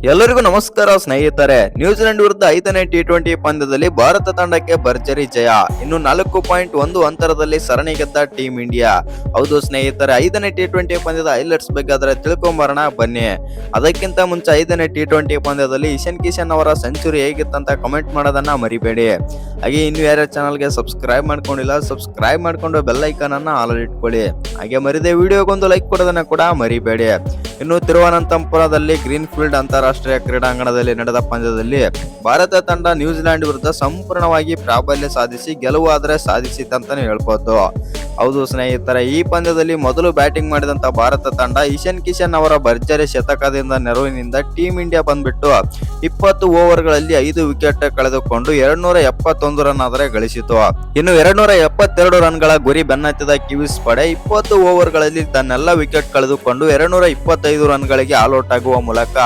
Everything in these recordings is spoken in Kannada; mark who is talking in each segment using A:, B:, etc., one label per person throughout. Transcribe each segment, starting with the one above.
A: ಎಲ್ಲರಿಗೂ ನಮಸ್ಕಾರ ಸ್ನೇಹಿತರೆ. ನ್ಯೂಜಿಲೆಂಡ್ ವಿರುದ್ಧ 5ನೇ ಟಿ20 ಪಂದ್ಯದಲ್ಲಿ ಭಾರತ ತಂಡಕ್ಕೆ ಭರ್ಜರಿ ಜಯ. ಇನ್ನು 4.1 ಅಂತರದಲ್ಲಿ ಸರಣಿ ಗೆದ್ದ ಟೀಂ ಇಂಡಿಯಾ. ಹೌದು ಸ್ನೇಹಿತರೆ, 5ನೇ ಟಿ20 ಪಂದ್ಯದ ಹೈಲೈಟ್ಸ್ ಬಗ್ಗೆ ಆದರೆ ತಿಳ್ಕೊಂಬರೋಣ ಬನ್ನಿ. ಅದಕ್ಕಿಂತ ಮುಂಚೆ 5ನೇ ಟಿ20 ಪಂದ್ಯದಲ್ಲಿ ಇಶಾನ್ ಕಿಶನ್ ಅವರ ಸೆಂಚುರಿ ಹೇಗಿತ್ತಂತ ಕಮೆಂಟ್ ಮಾಡೋದನ್ನ ಮರಿಬೇಡಿ. ಹಾಗೆ ಇನ್ನು ಯಾರ್ಯಾರ ಚಾನಲ್ಗೆ ಸಬ್ಸ್ಕ್ರೈಬ್ ಮಾಡ್ಕೊಂಡಿಲ್ಲ, ಸಬ್ಸ್ಕ್ರೈಬ್ ಮಾಡ್ಕೊಂಡು ಬೆಲ್ ಐಕಾನ್ ಅನ್ನ ಆಲ್ ಇಟ್ಕೊಳ್ಳಿ. ಹಾಗೆ ಮರಿದೆ ವಿಡಿಯೋಗೊಂದು ಲೈಕ್ ಕೊಡೋದನ್ನ ಕೂಡ ಮರಿಬೇಡಿ. ಇನ್ನು ತಿರುವನಂತಪುರದಲ್ಲಿ ಗ್ರೀನ್ ಫೀಲ್ಡ್ ಅಂತಾರಾಷ್ಟ್ರೀಯ ಕ್ರೀಡಾಂಗಣದಲ್ಲಿ ನಡೆದ ಪಂದ್ಯದಲ್ಲಿ ಭಾರತ ತಂಡ ನ್ಯೂಜಿಲೆಂಡ್ ವಿರುದ್ಧ ಸಂಪೂರ್ಣವಾಗಿ ಪ್ರಾಬಲ್ಯ ಸಾಧಿಸಿ ಗೆಲುವು ಆದರೆ ಸಾಧಿಸಿತಂತಾನೆ ಹೇಳ್ಬೋದು. ಹೌದು ಸ್ನೇಹಿತರೆ, ಈ ಪಂದ್ಯದಲ್ಲಿ ಮೊದಲು ಬ್ಯಾಟಿಂಗ್ ಮಾಡಿದಂತ ಭಾರತ ತಂಡ ಇಶಾನ್ ಕಿಶನ್ ಅವರ ಭರ್ಜರಿ ಶತಕದಿಂದ ನೆರವಿನಿಂದ ಟೀಂ ಇಂಡಿಯಾ ಬಂದ್ಬಿಟ್ಟು 20 ಓವರ್ಗಳಲ್ಲಿ 5 ವಿಕೆಟ್ ಕಳೆದುಕೊಂಡು 271 ರನ್ ಆದರೆ ಗಳಿಸಿತು. ಇನ್ನು 272 ರನ್ಗಳ ಗುರಿ ಬೆನ್ನತ್ತಿದ ಕಿವೀಸ್ ಪಡೆ 20 ಓವರ್ಗಳಲ್ಲಿ ತನ್ನೆಲ್ಲ ವಿಕೆಟ್ ಕಳೆದುಕೊಂಡು 225 ರನ್ಗಳಿಗೆ ಆಲ್ಔಟ್ ಆಗುವ ಮೂಲಕ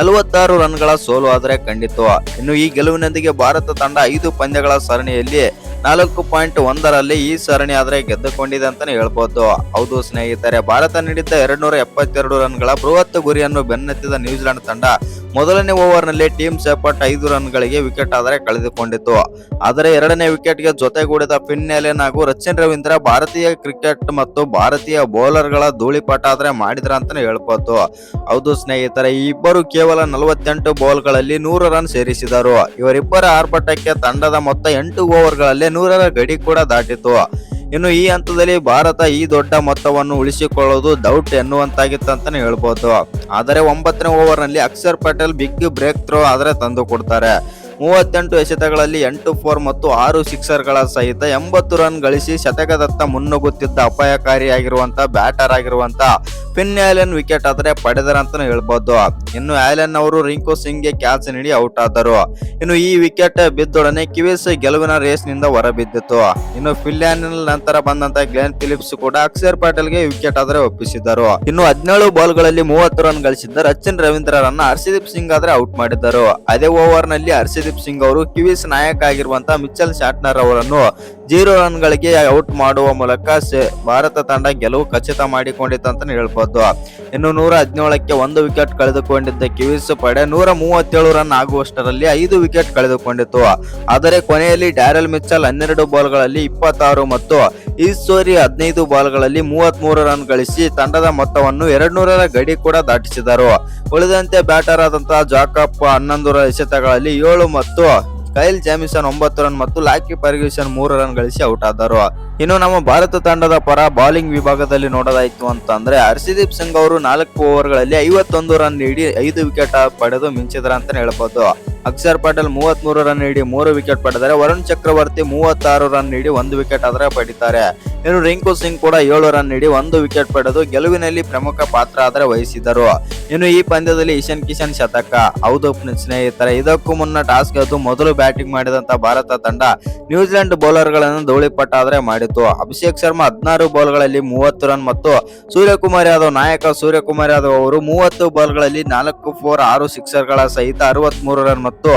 A: 46 ರನ್ಗಳ ಸೋಲು ಆದರೆ ಕಂಡಿತು. ಇನ್ನು ಈ ಗೆಲುವಿನೊಂದಿಗೆ ಭಾರತ ತಂಡ 5 ಪಂದ್ಯಗಳ ಸರಣಿಯಲ್ಲಿ 4.1ರಲ್ಲಿ ಈ ಸರಣಿ ಆದರೆ ಗೆದ್ದುಕೊಂಡಿದೆ ಅಂತಾನೆ ಹೇಳ್ಬೋದು. ಹೌದು ಸ್ನೇಹಿತರೆ, ಭಾರತ ನೀಡಿದ್ದ 272 ರನ್ಗಳ ಬೃಹತ್ ಗುರಿಯನ್ನು ಬೆನ್ನತ್ತಿದ ನ್ಯೂಜಿಲೆಂಡ್ ತಂಡ ಮೊದಲನೇ ಓವರ್ನಲ್ಲಿ ಟೀಮ್ ಸೇಪಟ್ 5 ರನ್ಗಳಿಗೆ ವಿಕೆಟ್ ಆದರೆ ಕಳೆದುಕೊಂಡಿತ್ತು. ಆದರೆ ಎರಡನೇ ವಿಕೆಟ್ಗೆ ಜೊತೆಗೂಡಿದ ಫಿನ್ ಆ್ಯಲನ್ ಹಾಗೂ ಸಚಿನ್ ರವೀಂದ್ರ ಭಾರತೀಯ ಕ್ರಿಕೆಟ್ ಮತ್ತು ಭಾರತೀಯ ಬೌಲರ್ಗಳ ಧೂಳಿಪಟ ಆದರೆ ಮಾಡಿದ್ರ ಅಂತಾನೆ ಹೇಳ್ಬೋದು. ಹೌದು ಸ್ನೇಹಿತರೆ, ಈ ಇಬ್ಬರು ಕೇವಲ 48 ಬಾಲ್ಗಳಲ್ಲಿ 100 ರನ್ ಸೇರಿಸಿದರು. ಇವರಿಬ್ಬರ ಆರ್ಭಟಕ್ಕೆ ತಂಡದ ಮೊತ್ತ 8 ಓವರ್ಗಳಲ್ಲಿ 100ರ ಗಡಿ ಕೂಡ ದಾಟಿತು. ಇನ್ನು ಈ ಹಂತದಲ್ಲಿ ಭಾರತ ಈ ದೊಡ್ಡ ಮೊತ್ತವನ್ನು ಉಳಿಸಿಕೊಳ್ಳುವುದು ಡೌಟ್ ಎನ್ನುವಂತಾಗಿತ್ತು ಅಂತಾನೆ ಹೇಳ್ಬೋದು. ಆದರೆ 9ನೇ ಓವರ್ನಲ್ಲಿ Axar Patel big break throw ಆದರೆ ತಂದು ಕೊಡ್ತಾರೆ. 38 ಎಸೆತಗಳಲ್ಲಿ 8 4 ಮತ್ತು 6 ಸಿಕ್ಸರ್ಗಳ ಸಹಿತ 80 ರನ್ ಗಳಿಸಿ ಶತಕದತ್ತ ಮುನ್ನುಗ್ಗುತ್ತಿದ್ದ ಅಪಾಯಕಾರಿಯಾಗಿರುವಂತ ಬ್ಯಾಟರ್ ಆಗಿರುವಂತ ಫಿನ್ ಆ್ಯಲನ್ ವಿಕೆಟ್ ಆದರೆ ಪಡೆದರಂತಾನೆ ಹೇಳ್ಬೋದು. ಇನ್ನು ಆ್ಯಲನ್ ಅವರು ರಿಂಕು ಸಿಂಗ್ಗೆ ಕ್ಯಾಚ್ ನೀಡಿ ಔಟ್ ಆದರು. ಇನ್ನು ಈ ವಿಕೆಟ್ ಬಿದ್ದೊಡನೆ ಕಿವೀಸ್ ಗೆಲುವಿನ ರೇಸ್ ನಿಂದ ಹೊರಬಿದ್ದಿತು. ಇನ್ನು ಫಿನ್ ಆ್ಯಲನ್ ನಂತರ ಬಂದಂತ ಗ್ಲೆನ್ ಫಿಲಿಪ್ಸ್ ಕೂಡ ಅಕ್ಷರ್ ಪಟೇಲ್ಗೆ ವಿಕೆಟ್ ಆದರೆ ಒಪ್ಪಿಸಿದರು. ಇನ್ನು 17 ಬಾಲ್ಗಳಲ್ಲಿ 30 ರನ್ ಗಳಿಸಿದ್ದ ಸಚಿನ್ ರವೀಂದ್ರರನ್ನ ಹರ್ಷದೀಪ್ ಸಿಂಗ್ ಆದ್ರೆ ಔಟ್ ಮಾಡಿದರು. ಅದೇ ಓವರ್ ನಲ್ಲಿ ಹರ್ಷದೀಪ್ ಸಿಂಗ್ ಅವರು ಕಿವೀಸ್ ನಾಯಕ ಆಗಿರುವಂತಹ ಮಿಚೆಲ್ ಶಾಟ್ನರ್ ಅವರನ್ನು 0 ರನ್ಗಳಿಗೆ ಔಟ್ ಮಾಡುವ ಮೂಲಕ ಭಾರತ ತಂಡ ಗೆಲುವು ಖಚಿತ ಮಾಡಿಕೊಂಡಿತ್ತು ಅಂತಾನೆ ಹೇಳ್ಬೋದು. ಇನ್ನು 117ಕ್ಕೆ 1 ವಿಕೆಟ್ ಕಳೆದುಕೊಂಡಿದ್ದ ಕಿವೀಸ್ ಪಡೆ 137 ರನ್ ಆಗುವಷ್ಟರಲ್ಲಿ 5 ವಿಕೆಟ್ ಕಳೆದುಕೊಂಡಿತ್ತು. ಆದರೆ ಕೊನೆಯಲ್ಲಿ ಡ್ಯಾರೆಲ್ ಮಿಚೆಲ್ 12 ಬಾಲ್ಗಳಲ್ಲಿ 26 ಮತ್ತು ಈಶ್ವರಿ 15 ಬಾಲ್ಗಳಲ್ಲಿ 33 ರನ್ ಗಳಿಸಿ ತಂಡದ ಮೊತ್ತವನ್ನು 200ರ ಗಡಿ ಕೂಡ ದಾಟಿಸಿದರು. ಉಳಿದಂತೆ ಬ್ಯಾಟರ್ ಆದಂತಹ ಜಾಕಪ್ 11 ಎಸೆತಗಳಲ್ಲಿ 7 ಮತ್ತು ಕೈಲ್ ಜಾಮಿಸನ್ 9 ರನ್ ಮತ್ತು ಲಾಕಿ ಫರ್ಗ್ಯೂಸನ್ 3 ರನ್ ಗಳಿಸಿ ಔಟ್ ಆದರು. ಇನ್ನು ನಮ್ಮ ಭಾರತ ತಂಡದ ಪರ ಬೌಲಿಂಗ್ ವಿಭಾಗದಲ್ಲಿ ನೋಡೋದಾಯ್ತು ಅಂತಂದ್ರೆ ಹರ್ಷದೀಪ್ ಸಿಂಗ್ ಅವರು 4 ಓವರ್ಗಳಲ್ಲಿ 51 ರನ್ ನೀಡಿ 5 ವಿಕೆಟ್ ಪಡೆದು ಮಿಂಚಿದ್ರ ಅಂತಾನೆ ಹೇಳ್ಬೋದು. ಅಕ್ಷರ್ ಪಟೇಲ್ 33 ರನ್ ನೀಡಿ 3 ವಿಕೆಟ್ ಪಡೆದರೆ ವರುಣ್ ಚಕ್ರವರ್ತಿ 36 ರನ್ ನೀಡಿ 1 ವಿಕೆಟ್ ಆದ್ರೆ ಪಡಿತಾರೆ. ಇನ್ನು ರಿಂಕು ಸಿಂಗ್ ಕೂಡ 7 ರನ್ ನೀಡಿ 1 ವಿಕೆಟ್ ಪಡೆದು ಗೆಲುವಿನಲ್ಲಿ ಪ್ರಮುಖ ಪಾತ್ರ ಆದ್ರೆ ವಹಿಸಿದರು. ಇನ್ನು ಈ ಪಂದ್ಯದಲ್ಲಿ ಇಶಾನ್ ಕಿಶನ್ ಶತಕ. ಹೌದು ಸ್ನೇಹಿತರೆ, ಇದಕ್ಕೂ ಮುನ್ನ ಟಾಸ್ ಗೆದ್ದು ಮೊದಲು ಬ್ಯಾಟಿಂಗ್ ಮಾಡಿದಂತ ಭಾರತ ತಂಡ ನ್ಯೂಜಿಲೆಂಡ್ ಬೌಲರ್ ಗಳನ್ನು ಧೂಳಿಪಟ ಆದ್ರೆ ಮಾಡಿತು. ಅಭಿಷೇಕ್ ಶರ್ಮಾ 16 ಬಾಲ್ಗಳಲ್ಲಿ 30 ರನ್ ಮತ್ತು ಸೂರ್ಯಕುಮಾರ್ ಯಾದವ್ ನಾಯಕ ಸೂರ್ಯಕುಮಾರ್ ಯಾದವ್ ಅವರು 30 ಬಾಲ್ಗಳಲ್ಲಿ 4 4 6 ಸಿಕ್ಸರ್ಗಳ ಸಹಿತ 63 ರನ್ ಮತ್ತು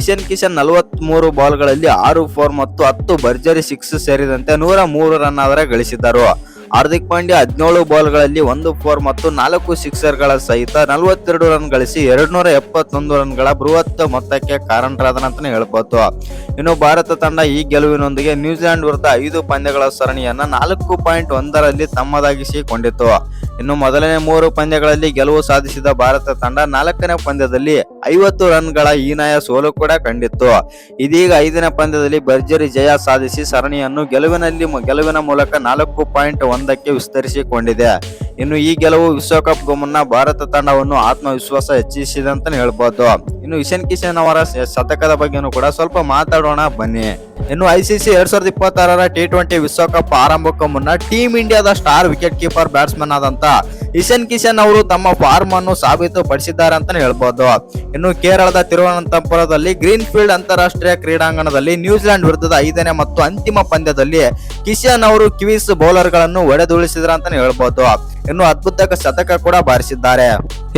A: ಇಶಾನ್ ಕಿಶನ್ 43 ಬಾಲ್ಗಳಲ್ಲಿ 6 4 ಮತ್ತು 10 ಭರ್ಜರಿ 6 ಸೇರಿದಂತೆ 103 ರನ್ ಆದರೆ ಗಳಿಸಿದ್ದರು. ಹಾರ್ದಿಕ್ ಪಾಂಡ್ಯ 17 ಬಾಲ್ಗಳಲ್ಲಿ 1 4 ಮತ್ತು 4 ಸಿಕ್ಸರ್ಗಳ ಸಹಿತ 42 ರನ್ ಗಳಿಸಿ 271 ರನ್ಗಳ ಬೃಹತ್ ಮೊತ್ತಕ್ಕೆ ಕಾರಣರಾದನಂತಾನೆ ಹೇಳ್ಬೋದು. ಇನ್ನು ಭಾರತ ತಂಡ ಈ ಗೆಲುವಿನೊಂದಿಗೆ ನ್ಯೂಜಿಲೆಂಡ್ ವಿರುದ್ಧ 5 ಪಂದ್ಯಗಳ ಸರಣಿಯನ್ನ 4.1ರಲ್ಲಿ ತಮ್ಮದಾಗಿಸಿಕೊಂಡಿತು. ಇನ್ನು ಮೊದಲನೇ 3 ಪಂದ್ಯಗಳಲ್ಲಿ ಗೆಲುವು ಸಾಧಿಸಿದ ಭಾರತ ತಂಡ 4ನೇ ಪಂದ್ಯದಲ್ಲಿ 50 ರನ್ಗಳ ಹೀನಾಯ ಸೋಲು ಕೂಡ ಕಂಡಿತ್ತು. ಇದೀಗ 5ನೇ ಪಂದ್ಯದಲ್ಲಿ ಭರ್ಜರಿ ಜಯ ಸಾಧಿಸಿ ಸರಣಿಯನ್ನು ಗೆಲುವಿನ ಮೂಲಕ 4.1ಕ್ಕೆ ವಿಸ್ತರಿಸಿಕೊಂಡಿದೆ. ಇನ್ನು ಈ ಗೆಲುವು ವಿಶ್ವಕಪ್ಗೂ ಮುನ್ನ ಭಾರತ ತಂಡವನ್ನು ಆತ್ಮವಿಶ್ವಾಸ ಹೆಚ್ಚಿಸಿದೆ ಅಂತಾನೆ ಹೇಳ್ಬೋದು. ಇನ್ನು ಇಶಾನ್ ಕಿಶನ್ ಅವರ ಶತಕದ ಬಗ್ಗೆನೂ ಕೂಡ ಸ್ವಲ್ಪ ಮಾತಾಡೋಣ ಬನ್ನಿ. ಇನ್ನು ICC 2026ರ ಟಿ20 ವಿಶ್ವಕಪ್ ಆರಂಭಕ್ಕೂ ಮುನ್ನ ಟೀಂ ಇಂಡಿಯಾದ ಸ್ಟಾರ್ ವಿಕೆಟ್ ಕೀಪರ್ ಬ್ಯಾಟ್ಸ್ಮನ್ ಆದಂತ ಇಶಾನ್ ಕಿಶನ್ ಅವರು ತಮ್ಮ ಫಾರ್ಮ್ ಅನ್ನು ಸಾಬೀತುಪಡಿಸಿದ್ದಾರೆ ಅಂತಾನೆ ಹೇಳ್ಬೋದು. ಇನ್ನು ಕೇರಳದ ತಿರುವನಂತಪುರದಲ್ಲಿ ಗ್ರೀನ್ ಫೀಲ್ಡ್ ಅಂತಾರಾಷ್ಟ್ರೀಯ ಕ್ರೀಡಾಂಗಣದಲ್ಲಿ ನ್ಯೂಜಿಲೆಂಡ್ ವಿರುದ್ಧದ 5ನೇ ಮತ್ತು ಅಂತಿಮ ಪಂದ್ಯದಲ್ಲಿ ಕಿಶನ್ ಅವರು ಕಿವೀಸ್ ಬೌಲರ್ ಗಳನ್ನು ಹೊಡೆದುರುಳಿಸಿದ್ರ ಅಂತಾನೆ ಹೇಳ್ಬೋದು. ಇನ್ನು ಅದ್ಭುತ ಶತಕ ಕೂಡ ಬಾರಿಸಿದ್ದಾರೆ.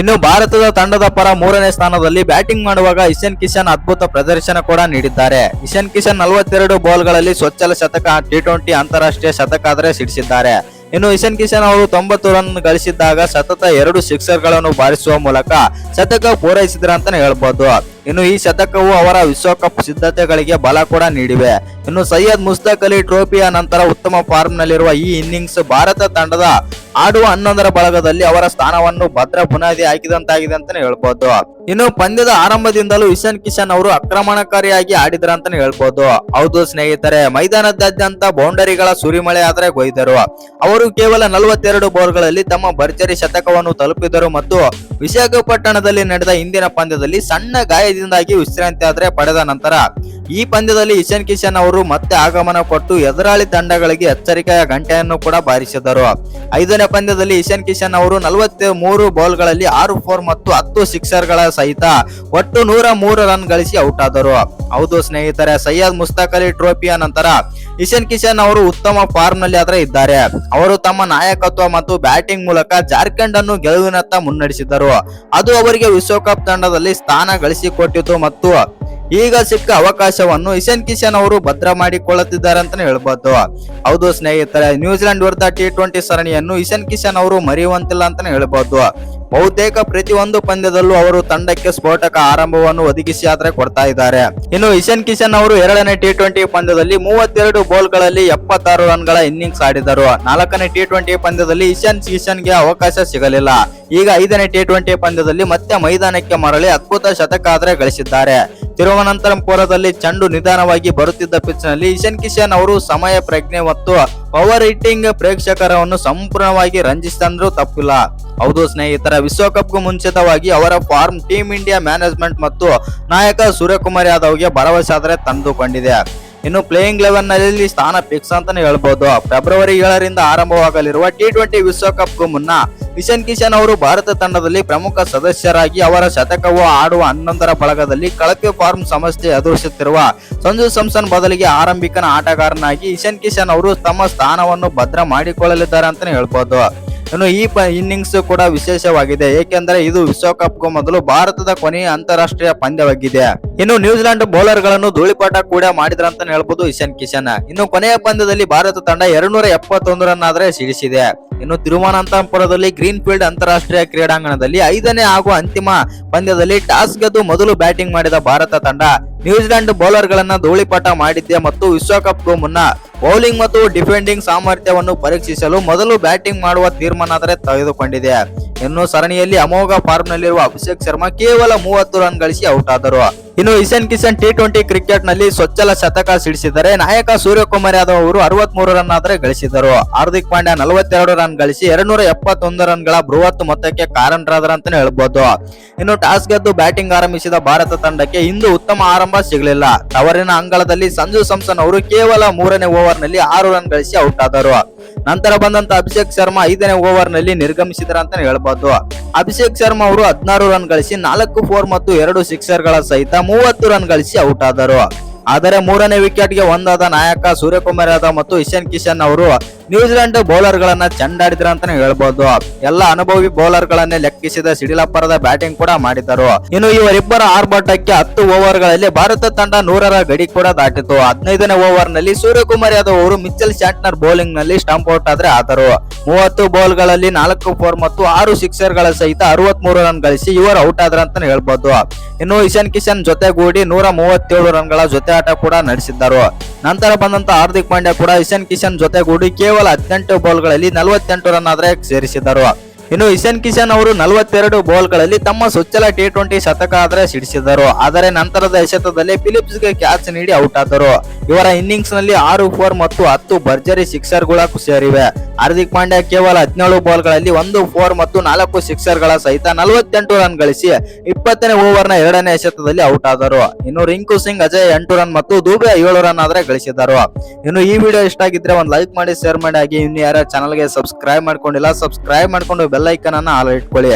A: ಇನ್ನು ಭಾರತದ ತಂಡದ ಪರ 3ನೇ ಸ್ಥಾನದಲ್ಲಿ ಬ್ಯಾಟಿಂಗ್ ಮಾಡುವಾಗ ಇಶಾನ್ ಕಿಶನ್ ಅದ್ಭುತ ಪ್ರದರ್ಶನ ಕೂಡ ನೀಡಿದ್ದಾರೆ. ಇಶಾನ್ ಕಿಶನ್ 42 ಬಾಲ್ಗಳಲ್ಲಿ ಸ್ವಚ್ಛಲ ಶತಕ ಟಿ20 ಅಂತಾರಾಷ್ಟ್ರೀಯ ಶತಕ ಆದರೆ ಸಿಡಿಸಿದ್ದಾರೆ. ಇನ್ನು ಇಶಾನ್ ಕಿಶನ್ ಅವರು 90 ರನ್ ಗಳಿಸಿದ್ದಾಗ ಸತತ 2 ಸಿಕ್ಸರ್ ಗಳನ್ನು ಬಾರಿಸುವ ಮೂಲಕ ಶತಕ ಪೂರೈಸಿದ್ರ ಅಂತಾನೆ ಹೇಳ್ಬೋದು. ಇನ್ನು ಈ ಶತಕವು ಅವರ ವಿಶ್ವಕಪ್ ಸಿದ್ಧತೆಗಳಿಗೆ ಬಲ ಕೂಡ ನೀಡಿವೆ. ಇನ್ನು ಸೈಯದ್ ಮುಸ್ತಕ್ ಅಲಿ ಟ್ರೋಫಿಯ ನಂತರ ಉತ್ತಮ ಫಾರ್ಮ್ ನಲ್ಲಿರುವ ಈ ಇನ್ನಿಂಗ್ಸ್ ಭಾರತ ತಂಡದ ಆಡುವ 11ರ ಬಳಗದಲ್ಲಿ ಅವರ ಸ್ಥಾನವನ್ನು ಭದ್ರ ಬುನಾದಿ ಹಾಕಿದಂತಾಗಿದೆ ಅಂತಾನೆ ಹೇಳ್ಬೋದು. ಇನ್ನು ಪಂದ್ಯದ ಆರಂಭದಿಂದಲೂ ಇಶಾನ್ ಕಿಶನ್ ಅವರು ಆಕ್ರಮಣಕಾರಿಯಾಗಿ ಆಡಿದ್ರ ಅಂತಾನೆ ಹೇಳ್ಬೋದು. ಹೌದು ಸ್ನೇಹಿತರೆ, ಮೈದಾನದಾದ್ಯಂತ ಬೌಂಡರಿಗಳ ಸುರಿಮಳೆ ಆದರೆ ಕೊಯ್ದರು. ಅವರು ಕೇವಲ 42 ಬಾಲ್ಗಳಲ್ಲಿ ತಮ್ಮ ಭರ್ಜರಿ ಶತಕವನ್ನು ತಲುಪಿದರು ಮತ್ತು ವಿಶಾಖಪಟ್ಟಣದಲ್ಲಿ ನಡೆದ ಇಂದಿನ ಪಂದ್ಯದಲ್ಲಿ ಸಣ್ಣ ಗಾಯದಿಂದಾಗಿ ವಿಶ್ರಾಂತಿ ಆದರೆ ಪಡೆದ ನಂತರ ಈ ಪಂದ್ಯದಲ್ಲಿ ಇಶಾನ್ ಕಿಶನ್ ಅವರು ಮತ್ತೆ ಆಗಮನ ಕೊಟ್ಟು ಎದುರಾಳಿ ತಂಡಗಳಿಗೆ ಎಚ್ಚರಿಕೆಯ ಗಂಟೆಯನ್ನು ಕೂಡ ಬಾರಿಸಿದರು. 5ನೇ ಪಂದ್ಯದಲ್ಲಿ ಇಶಾನ್ ಕಿಶನ್ ಅವರು 43 ಬಾಲ್ಗಳಲ್ಲಿ 6 4 ಮತ್ತು 10 ಸಿಕ್ಸರ್ಗಳ ಸಹಿತ ಒಟ್ಟು 103 ರನ್ ಗಳಿಸಿ ಔಟ್ ಆದರು. ಹೌದು ಸ್ನೇಹಿತರೆ, ಸೈಯದ್ ಮುಸ್ತಕ್ ಅಲಿ ಟ್ರೋಫಿಯ ನಂತರ ಇಶಾನ್ ಕಿಶನ್ ಅವರು ಉತ್ತಮ ಫಾರ್ಮ್ ನಲ್ಲಿ ಆದ್ರೆ ಇದ್ದಾರೆ. ಅವರು ತಮ್ಮ ನಾಯಕತ್ವ ಮತ್ತು ಬ್ಯಾಟಿಂಗ್ ಮೂಲಕ ಜಾರ್ಖಂಡ್ ಅನ್ನು ಗೆಲುವಿನತ್ತ ಮುನ್ನಡೆಸಿದರು. ಅದು ಅವರಿಗೆ ವಿಶ್ವಕಪ್ ತಂಡದಲ್ಲಿ ಸ್ಥಾನ ಗಳಿಸಿಕೊಟ್ಟಿತು ಮತ್ತು ಈಗ ಸಿಕ್ಕ ಅವಕಾಶವನ್ನು ಇಶಾನ್ ಕಿಶನ್ ಅವರು ಭದ್ರ ಮಾಡಿಕೊಳ್ಳುತ್ತಿದ್ದಾರೆ ಅಂತಾನೆ ಹೇಳ್ಬೋದು. ಹೌದು ಸ್ನೇಹಿತರೆ, ನ್ಯೂಜಿಲೆಂಡ್ ವಿರುದ್ಧ T20 ಸರಣಿಯನ್ನು ಇಶಾನ್ ಕಿಶನ್ ಅವರು ಮರೆಯುವಂತಿಲ್ಲ ಅಂತಾನೆ ಹೇಳ್ಬೋದು. ಬಹುತೇಕ ಪ್ರತಿಯೊಂದು ಪಂದ್ಯದಲ್ಲೂ ಅವರು ತಂಡಕ್ಕೆ ಸ್ಫೋಟಕ ಆರಂಭವನ್ನು ಒದಗಿಸಿ ಆದ್ರೆ ಕೊಡ್ತಾ ಇದ್ದಾರೆ. ಇನ್ನು ಇಶಾನ್ ಕಿಶನ್ ಅವರು 2ನೇ T20 ಪಂದ್ಯದಲ್ಲಿ 32 ಬಾಲ್ಗಳಲ್ಲಿ 76 ರನ್ಗಳ ಇನ್ನಿಂಗ್ಸ್ ಆಡಿದರು. 4ನೇ T20 ಪಂದ್ಯದಲ್ಲಿ ಇಶಾನ್ ಕಿಶನ್ಗೆ ಅವಕಾಶ ಸಿಗಲಿಲ್ಲ. ಈಗ 5ನೇ T20 ಪಂದ್ಯದಲ್ಲಿ ಮತ್ತೆ ಮೈದಾನಕ್ಕೆ ಮರಳಿ ಅದ್ಭುತ ಶತಕ ಆದ್ರೆ ಗಳಿಸಿದ್ದಾರೆ. ತಿರುವನಂತಪುರದಲ್ಲಿ ಚೆಂಡು ನಿಧಾನವಾಗಿ ಬರುತ್ತಿದ್ದ ಪಿಚ್ ನಲ್ಲಿ ಇಶಾನ್ ಕಿಶನ್ ಅವರು ಸಮಯ ಪ್ರಜ್ಞೆ ಮತ್ತು ಪವರ್ ಹಿಟ್ಟಿಂಗ್ ಪ್ರೇಕ್ಷಕರನ್ನು ಸಂಪೂರ್ಣವಾಗಿ ರಂಜಿಸಿದಂದ್ರೂ ತಪ್ಪಿಲ್ಲ. ಹೌದು ಸ್ನೇಹಿತರ, ವಿಶ್ವಕಪ್ಗೂ ಮುಂಚಿತವಾಗಿ ಅವರ ಫಾರ್ಮ್ ಟೀಮ್ ಇಂಡಿಯಾ ಮ್ಯಾನೇಜ್ಮೆಂಟ್ ಮತ್ತು ನಾಯಕ ಸೂರ್ಯಕುಮಾರ್ ಯಾದವ್ಗೆ ಭರವಸೆ ಆದರೆ ತಂದುಕೊಂಡಿದೆ. ಇನ್ನು ಪ್ಲೇಯಿಂಗ್ 11 ನಲ್ಲಿ ಸ್ಥಾನ ಫಿಕ್ಸ್ ಅಂತಾನೆ ಹೇಳ್ಬೋದು. ಫೆಬ್ರವರಿ 7ರಿಂದ ಆರಂಭವಾಗಲಿರುವ T20 ವಿಶ್ವಕಪ್ಗೂ ಮುನ್ನ ಇಶಾನ್ ಕಿಶನ್ ಅವರು ಭಾರತ ತಂಡದಲ್ಲಿ ಪ್ರಮುಖ ಸದಸ್ಯರಾಗಿ ಅವರ ಶತಕವು ಆಡುವ 11ರ ಬಳಗದಲ್ಲಿ ಕಳಪೆ ಫಾರ್ಮ್ ಸಮಸ್ಯೆ ಎದುರಿಸುತ್ತಿರುವ ಸಂಜು ಸ್ಯಾಮ್ಸನ್ ಬದಲಿಗೆ ಆರಂಭಿಕ ಆಟಗಾರನಾಗಿ ಇಶಾನ್ ಕಿಶನ್ ಅವರು ತಮ್ಮ ಸ್ಥಾನವನ್ನು ಭದ್ರ ಮಾಡಿಕೊಳ್ಳಲಿದ್ದಾರೆ ಅಂತಾನೆ ಹೇಳ್ಬೋದು. ಇನ್ನು ಈ ಇನ್ನಿಂಗ್ಸ್ ಕೂಡ ವಿಶೇಷವಾಗಿದೆ, ಏಕೆಂದರೆ ಇದು ವಿಶ್ವಕಪ್ಗೂ ಮೊದಲು ಭಾರತದ ಕೊನೆಯ ಅಂತಾರಾಷ್ಟ್ರೀಯ ಪಂದ್ಯವಾಗಿದೆ. ಇನ್ನು ನ್ಯೂಜಿಲೆಂಡ್ ಬೌಲರ್ ಗಳನ್ನು ಧೂಳಿಪಾಠ ಕೂಡ ಮಾಡಿದ್ರ ಅಂತ ಹೇಳ್ಬೋದು ಇಶಾನ್ ಕಿಶನ್. ಇನ್ನು ಕೊನೆಯ ಪಂದ್ಯದಲ್ಲಿ ಭಾರತ ತಂಡ 271 ರನ್ ಆದ್ರೆ ಸಿಡಿಸಿದೆ. ಇನ್ನು ತಿರುವನಂತಪುರದಲ್ಲಿ ಗ್ರೀನ್ ಫೀಲ್ಡ್ ಅಂತಾರಾಷ್ಟ್ರೀಯ ಕ್ರೀಡಾಂಗಣದಲ್ಲಿ 5ನೇ ಹಾಗೂ ಅಂತಿಮ ಪಂದ್ಯದಲ್ಲಿ ಟಾಸ್ ಗೆದ್ದು ಮೊದಲು ಬ್ಯಾಟಿಂಗ್ ಮಾಡಿದ ಭಾರತ ತಂಡ ನ್ಯೂಜಿಲೆಂಡ್ ಬೌಲರ್ ಗಳನ್ನ ಧೂಳಿಪಾಠ ಮಾಡಿದ್ದೆ ಮತ್ತು ವಿಶ್ವಕಪ್ಗೂ ಮುನ್ನ ಬೌಲಿಂಗ್ ಮತ್ತು ಡಿಫೆಂಡಿಂಗ್ ಸಾಮರ್ಥ್ಯವನ್ನು ಪರೀಕ್ಷಿಸಲು ಮೊದಲು ಬ್ಯಾಟಿಂಗ್ ಮಾಡುವ ತೀರ್ಮಾನ ಆದರೆ ತೆಗೆದುಕೊಂಡಿದೆ. ಇನ್ನು ಸರಣಿಯಲ್ಲಿ ಅಮೋಘ ಫಾರ್ಮ್ ನಲ್ಲಿರುವ ಅಭಿಷೇಕ್ ಶರ್ಮಾ ಕೇವಲ 30 ರನ್ ಗಳಿಸಿ ಔಟ್ ಆದರು. ಇನ್ನು ಇಶಾನ್ ಕಿಶನ್ T20 ಕ್ರಿಕೆಟ್ ನಲ್ಲಿ ಸ್ವಚ್ಛಲ ಶತಕ ಸಿಡಿಸಿದರೆ ನಾಯಕ ಸೂರ್ಯಕುಮಾರ್ ಯಾದವ್ ಅವರು 63 ರನ್ ಆದ್ರೆ ಗಳಿಸಿದರು. ಹಾರ್ದಿಕ್ ಪಾಂಡ್ಯ 42 ರನ್ ಗಳಿಸಿ 271 ರನ್ಗಳ ಬೃಹತ್ ಮೊತ್ತಕ್ಕೆ ಕಾರಣರಾದರು ಅಂತಾನೆ ಹೇಳ್ಬೋದು. ಇನ್ನು ಟಾಸ್ ಗೆದ್ದು ಬ್ಯಾಟಿಂಗ್ ಆರಂಭಿಸಿದ ಭಾರತ ತಂಡಕ್ಕೆ ಇಂದು ಉತ್ತಮ ಆರಂಭ ಸಿಗಲಿಲ್ಲ. ತವರಿನ ಅಂಗಳದಲ್ಲಿ ಸಂಜು ಸ್ಯಾಮ್ಸನ್ ಅವರು ಕೇವಲ 3ನೇ ಓವರ್ ನಲ್ಲಿ 6 ರನ್ ಗಳಿಸಿ ಔಟ್ ಆದರು. ನಂತರ ಬಂದಂತ ಅಭಿಷೇಕ್ ಶರ್ಮಾ 5ನೇ ಓವರ್ ನಲ್ಲಿ ನಿರ್ಗಮಿಸಿದ್ರ ಅಂತಾನೆ ಹೇಳ್ಬೋದು. ಅಭಿಷೇಕ್ ಶರ್ಮಾ ಅವರು 16 ರನ್ ಗಳಿಸಿ 4 4 ಮತ್ತು 2 ಸಿಕ್ಸರ್ ಗಳ ಸಹಿತ 30 ರನ್ ಗಳಿಸಿ ಔಟ್ ಆದರು. ಆದರೆ 3ನೇ ವಿಕೆಟ್ಗೆ ಒಂದಾದ ನಾಯಕ ಸೂರ್ಯಕುಮಾರ್ ಯಾದವ್ ಮತ್ತು ಇಶಾನ್ ಕಿಶನ್ ಅವರು ನ್ಯೂಜಿಲೆಂಡ್ ಬೌಲರ್ ಗಳನ್ನ ಚೆಂಡಾಡಿದ್ರ ಅಂತಾನೆ ಹೇಳ್ಬೋದು. ಎಲ್ಲ ಅನುಭವಿ ಬೌಲರ್ ಗಳನ್ನೇ ಲೆಕ್ಕಿಸಿದ ಸಿಡಿಲಪ್ಪರದ ಬ್ಯಾಟಿಂಗ್ ಕೂಡ ಮಾಡಿದರು. ಇನ್ನು ಇವರಿಬ್ಬರ ಆರ್ಭಟಕ್ಕೆ 10 ಓವರ್ ಗಳಲ್ಲಿ ಭಾರತ ತಂಡ 100ರ ಗಡಿ ಕೂಡ ದಾಟಿತು. 15ನೇ ಓವರ್ ನಲ್ಲಿ ಸೂರ್ಯಕುಮಾರ್ ಯಾದವ್ ಅವರು ಮಿಚೆಲ್ ಶಾಂಟ್ನರ್ ಬೌಲಿಂಗ್ ನಲ್ಲಿ ಸ್ಟಂಪ್ ಔಟ್ ಆದ್ರೆ ಆದರು. 30 ಬಾಲ್ ಗಳಲ್ಲಿ 4 4 ಮತ್ತು 6 ಸಿಕ್ಸರ್ ಗಳ ಸಹಿತ 63 ರನ್ ಗಳಿಸಿ ಇವರು ಔಟ್ ಆದ್ರ ಅಂತಾನೆ ಹೇಳ್ಬೋದು. ಇನ್ನು ಇಶಾನ್ ಕಿಶನ್ ಜೊತೆಗೂಡಿ 137 ರನ್ಗಳ ಜೊತೆ ಆಟ ಕೂಡ ನಡೆಸಿದ್ದರು. ನಂತರ ಬಂದಂತ ಹಾರ್ದಿಕ್ ಪಾಂಡ್ಯ ಕೂಡ ಇಶಾನ್ ಕಿಶನ್ ಜೊತೆಗೂಡಿ ಕೇವಲ 18 ಬಾಲ್ಗಳಲ್ಲಿ 48 ರನ್ ಆದ್ರೆ ಸೇರಿಸಿದರು. ಇನ್ನು ಇಶಾನ್ ಕಿಶನ್ ಅವರು 42 ಬಾಲ್ಗಳಲ್ಲಿ ತಮ್ಮ ಸೊಚ್ಚಲ T20 ಶತಕ ಆದ್ರೆ ಸಿಡಿಸಿದರು. ಆದರೆ ನಂತರದ ಎಸೆತದಲ್ಲಿ ಫಿಲಿಪ್ಸ್ಗೆ ಕ್ಯಾಚ್ ನೀಡಿ ಔಟ್ ಆದರು. ಇವರ ಇನ್ನಿಂಗ್ಸ್ ನಲ್ಲಿ 6 4 ಮತ್ತು 10 ಭರ್ಜರಿ ಸಿಕ್ಸರ್ ಗಳ ಸೇರಿವೆ. ಹಾರ್ದಿಕ್ ಪಾಂಡ್ಯ ಕೇವಲ 17 ಬಾಲ್ಗಳಲ್ಲಿ 1 4 ಮತ್ತು 4 ಸಿಕ್ಸರ್ ಗಳ ಸಹಿತ 48 ರನ್ ಗಳಿಸಿ 20ನೇ ಓವರ್ ನ 2ನೇ ಎಸೆತದಲ್ಲಿ ಔಟ್ ಆದರು. ಇನ್ನು ರಿಂಕು ಸಿಂಗ್ ಅಜಯ್ 8 ರನ್ ಮತ್ತು ದುಬೆ 7 ರನ್ ಆದ್ರೆ ಗಳಿಸಿದರು. ಇನ್ನು ಈ ವಿಡಿಯೋ ಇಷ್ಟ ಆಗಿದ್ರೆ ಒಂದು ಲೈಕ್ ಮಾಡಿ, ಶೇರ್ ಮಾಡಿ. ಹಾಗೆ ಇನ್ನು ಯಾರು ಚಾನಲ್ ಗೆ ಸಬ್ಸ್ಕ್ರೈಬ್ ಮಾಡ್ಕೊಂಡಿಲ್ಲ, ಸಬ್ಸ್ಕ್ರೈಬ್ ಮಾಡ್ಕೊಂಡು ಬೆಲ್ ಐಕಾನ್ ಅನ್ನ ಆಲ್ ಇಟ್ಕೊಳ್ಳಿ.